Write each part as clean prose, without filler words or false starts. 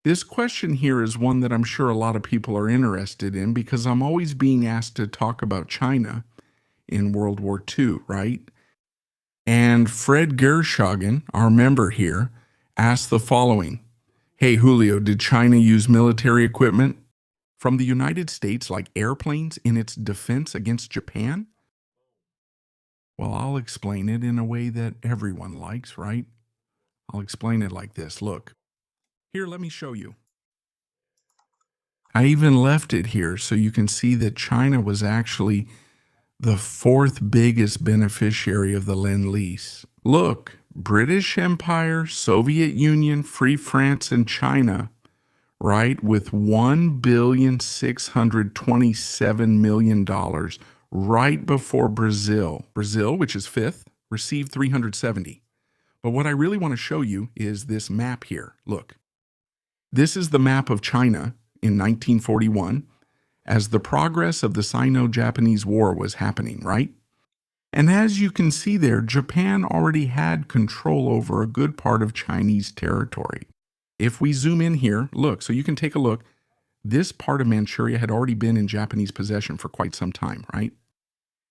This question here is one that I'm sure a lot of people are interested in because I'm always being asked to talk about China in World War II, right? And Fred Gershagen, our member here, asked the following. Hey, Julio, did China use military equipment from the United States like airplanes in its defense against Japan? Well, I'll explain it in a way that everyone likes, right? I'll explain it like this. Look, here, let me show you. I even left it here so you can see that China was actually the fourth biggest beneficiary of the Lend-Lease. Look, British Empire, Soviet Union, Free France, and China, right, with $1,627,000,000 right before Brazil. Brazil, which is fifth, received 370. But what I really want to show you is this map here. Look, this is the map of China in 1941 as the progress of the Sino-Japanese War was happening, right? And as you can see there, Japan already had control over a good part of Chinese territory. If we zoom in here, look, so you can take a look, this part of Manchuria had already been in Japanese possession for quite some time, right?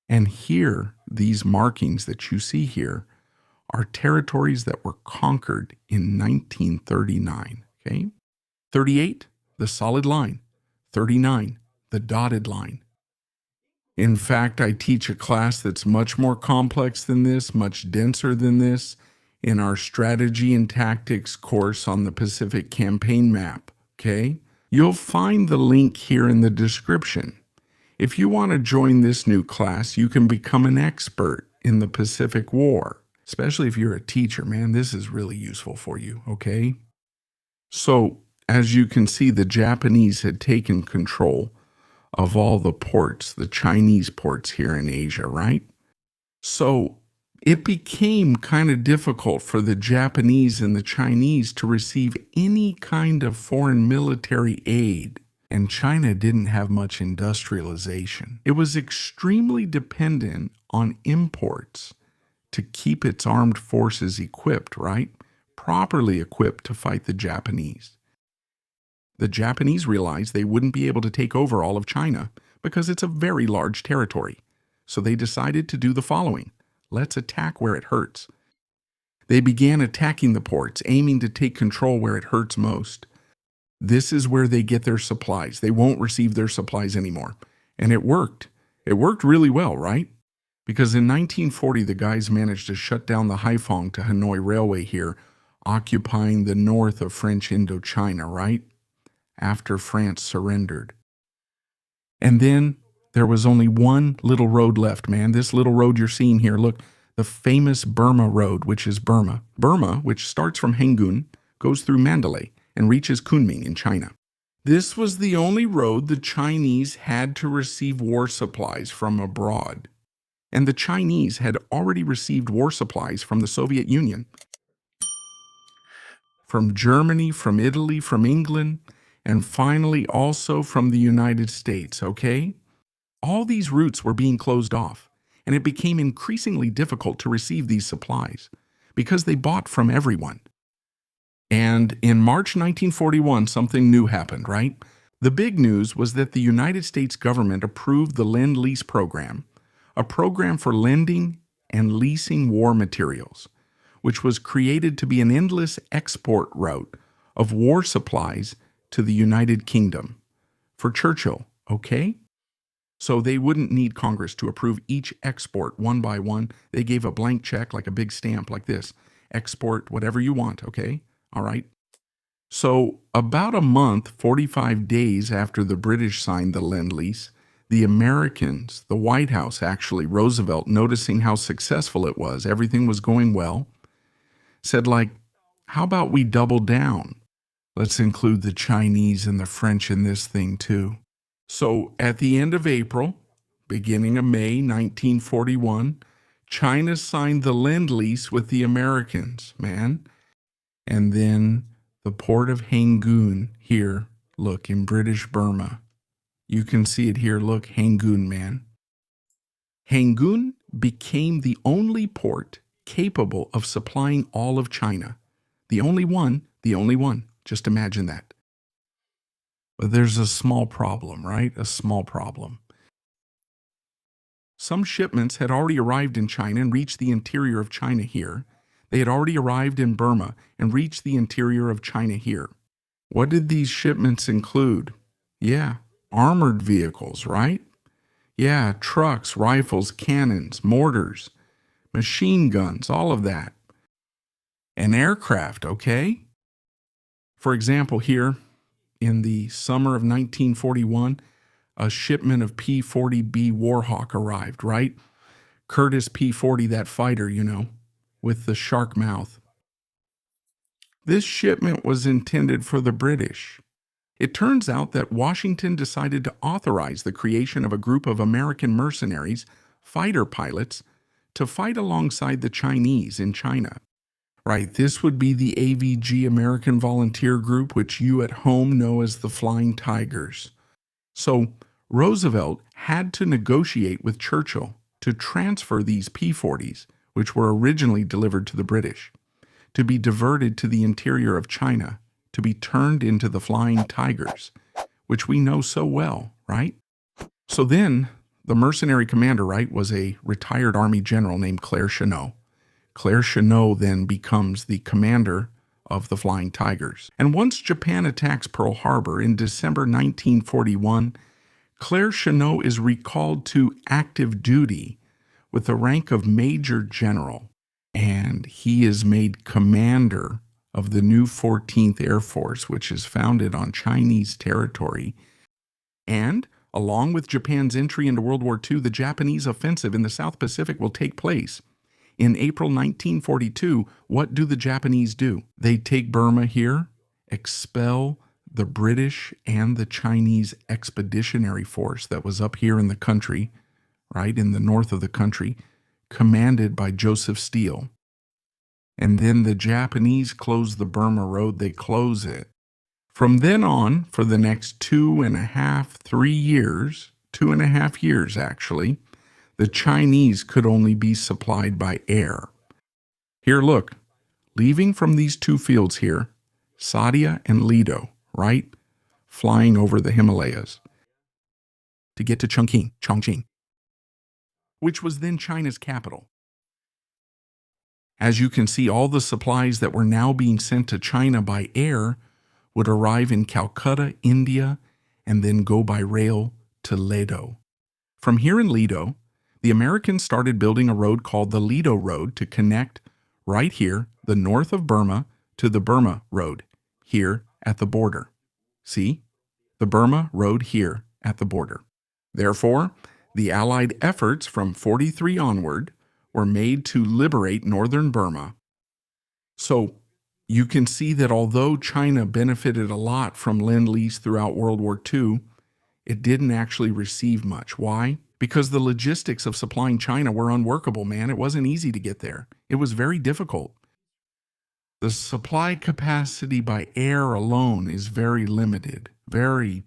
And here, these markings that you see here are territories that were conquered in 1939, okay? 38, the solid line. 39, the dotted line. In fact, I teach a class that's much more complex than this, much denser than this, in our strategy and tactics course on the Pacific Campaign Map, okay? You'll find the link here in the description. If you want to join this new class, you can become an expert in the Pacific War, especially if you're a teacher, man. This is really useful for you, okay? So, as you can see, the Japanese had taken control of all the ports, the Chinese ports here in Asia, right? So it became kind of difficult for the Japanese and the Chinese to receive any kind of foreign military aid, and China didn't have much industrialization. It was extremely dependent on imports to keep its armed forces equipped, right? Properly equipped to fight the Japanese. The Japanese realized they wouldn't be able to take over all of China because it's a very large territory. So they decided to do the following. Let's attack where it hurts. They began attacking the ports, aiming to take control where it hurts most. This is where they get their supplies. They won't receive their supplies anymore. And it worked. It worked really well, right? Because in 1940, the guys managed to shut down the Haiphong to Hanoi Railway here, occupying the north of French Indochina, right? After France surrendered. And then there was only one little road left, man. This little road you're seeing here, look, the famous Burma Road, which is Burma. Burma, which starts from Yangon, goes through Mandalay and reaches Kunming in China. This was the only road the Chinese had to receive war supplies from abroad. And the Chinese had already received war supplies from the Soviet Union, from Germany, from Italy, from England, and finally also from the United States, okay? All these routes were being closed off, and it became increasingly difficult to receive these supplies because they bought from everyone. And in March 1941, something new happened, right? The big news was that the United States government approved the Lend-Lease program, a program for lending and leasing war materials, which was created to be an endless export route of war supplies to the United Kingdom for Churchill, okay? So they wouldn't need Congress to approve each export one by one. They gave a blank check, like a big stamp like this. Export whatever you want, okay? All right. So about a month, 45 days after the British signed the Lend-Lease, the Americans, the White House actually, Roosevelt, noticing how successful it was, everything was going well, said like, how about we double down? Let's include the Chinese and the French in this thing too. So at the end of April, beginning of May 1941, China signed the Lend-Lease with the Americans, man. And then the port of Yangon here, look, in British Burma. You can see it here, look, Yangon, man. Yangon became the only port capable of supplying all of China. The only one. Just imagine that. But there's a small problem, right? A small problem. Some shipments had already arrived in China and reached the interior of China here. They had already arrived in Burma and reached the interior of China here. What did these shipments include? Yeah, armored vehicles, right? Yeah, trucks, rifles, cannons, mortars, machine guns, all of that. And aircraft, okay? For example, here in the summer of 1941, a shipment of P-40B Warhawk arrived, right? Curtis P-40, that fighter, with the shark mouth. This shipment was intended for the British. It turns out that Washington decided to authorize the creation of a group of American mercenaries, fighter pilots, to fight alongside the Chinese in China. Right, this would be the AVG American Volunteer Group, which you at home know as the Flying Tigers. So Roosevelt had to negotiate with Churchill to transfer these P-40s, which were originally delivered to the British, to be diverted to the interior of China, to be turned into the Flying Tigers, which we know so well, right? So then, the mercenary commander, right, was a retired Army general named Claire Chennault. Claire Chennault then becomes the commander of the Flying Tigers. And once Japan attacks Pearl Harbor in December 1941, Claire Chennault is recalled to active duty with the rank of Major General, and he is made commander of the new 14th Air Force, which is founded on Chinese territory. And along with Japan's entry into World War II, the Japanese offensive in the South Pacific will take place. In April 1942, what do the Japanese do? They take Burma here, expel the British and the Chinese expeditionary force that was up here in the country, right, in the north of the country, commanded by Joseph Steele. And then the Japanese close the Burma Road, they close it. From then on, for the next 3 years, 2.5 years actually, the Chinese could only be supplied by air. Here, look, leaving from these two fields here, Sadia and Lido, right, flying over the Himalayas to get to Chongqing, which was then China's capital. As you can see, all the supplies that were now being sent to China by air would arrive in Calcutta, India, and then go by rail to Ledo. From here in Ledo, the Americans started building a road called the Ledo Road to connect right here, the north of Burma, to the Burma Road, here at the border. See? The Burma Road here at the border. Therefore, the Allied efforts from 43 onward were made to liberate northern Burma. So you can see that although China benefited a lot from Lend-Lease throughout World War II, it didn't actually receive much. Why? Because the logistics of supplying China were unworkable, man. It wasn't easy to get there. It was very difficult. The supply capacity by air alone is very limited, and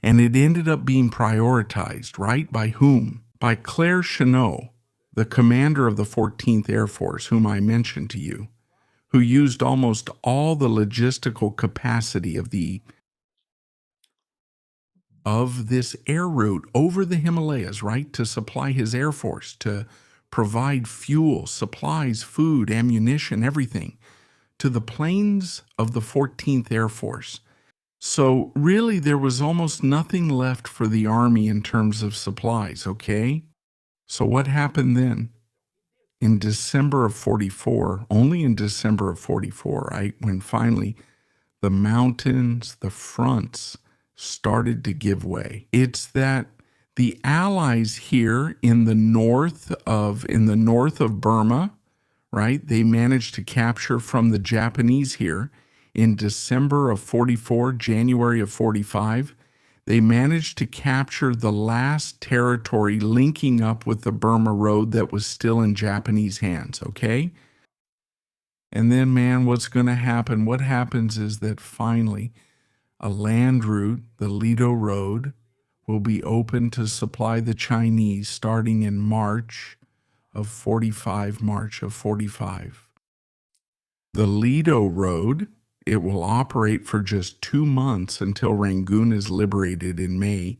it ended up being prioritized, right? By whom? By Claire Chennault, the commander of the 14th Air Force, whom I mentioned to you, who used almost all the logistical capacity of this air route over the Himalayas, right, to supply his Air Force, to provide fuel, supplies, food, ammunition, everything, to the planes of the 14th Air Force. So really, there was almost nothing left for the Army in terms of supplies, okay? So what happened then? In December of 44, only in December of 44, right, when finally the mountains, the fronts, started to give way. It's that the Allies here in the north of Burma, right? They managed to capture from the Japanese here in December of 44, January of 45. They managed to capture the last territory linking up with the Burma Road that was still in Japanese hands, okay? And then, man, what's going to happen? What happens is that finally a land route, the Ledo Road, will be open to supply the Chinese starting in March of 45. The Ledo Road it will operate for just 2 months until Rangoon is liberated in May,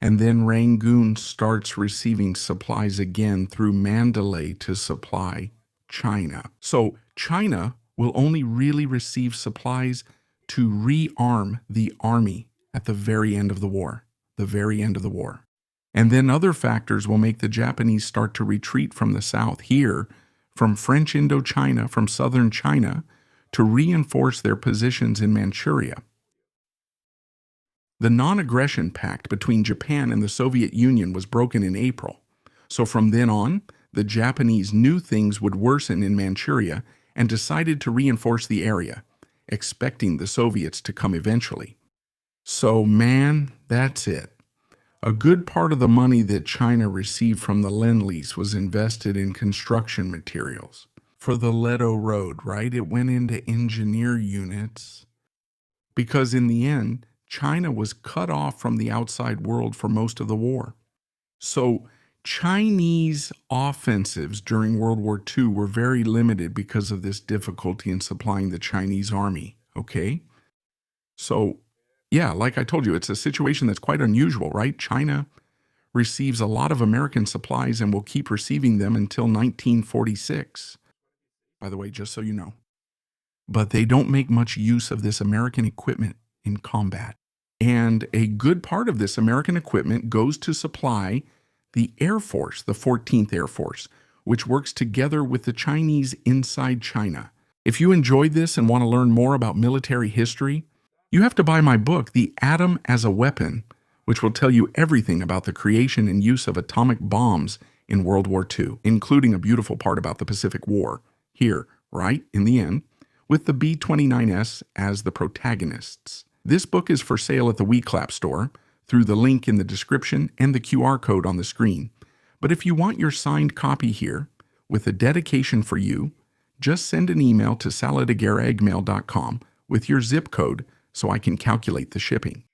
and then Rangoon starts receiving supplies again through Mandalay to supply China. So China will only really receive supplies to rearm the army at the very end of the war, the very end of the war. And then other factors will make the Japanese start to retreat from the south here, from French Indochina, from southern China, to reinforce their positions in Manchuria. The non-aggression pact between Japan and the Soviet Union was broken in April. So from then on, the Japanese knew things would worsen in Manchuria and decided to reinforce the area, expecting the Soviets to come eventually. So man, that's it. A good part of the money that China received from the Lend-Lease was invested in construction materials. For the Ledo Road, right? It went into engineer units. Because in the end, China was cut off from the outside world for most of the war. So Chinese offensives during World War II were very limited because of this difficulty in supplying the Chinese army, okay? So yeah, like I told you, it's a situation that's quite unusual, right? China receives a lot of American supplies and will keep receiving them until 1946. By the way, just so you know. But they don't make much use of this American equipment in combat. And a good part of this American equipment goes to supply the Air Force, the 14th Air Force, which works together with the Chinese inside China. If you enjoyed this and want to learn more about military history, you have to buy my book, The Atom as a Weapon, which will tell you everything about the creation and use of atomic bombs in World War II, including a beautiful part about the Pacific War, here, right in the end, with the B-29S as the protagonists. This book is for sale at the WeClap store through the link in the description and the QR code on the screen. But if you want your signed copy here, with a dedication for you, just send an email to saladaguerra@gmail.com with your zip code so I can calculate the shipping.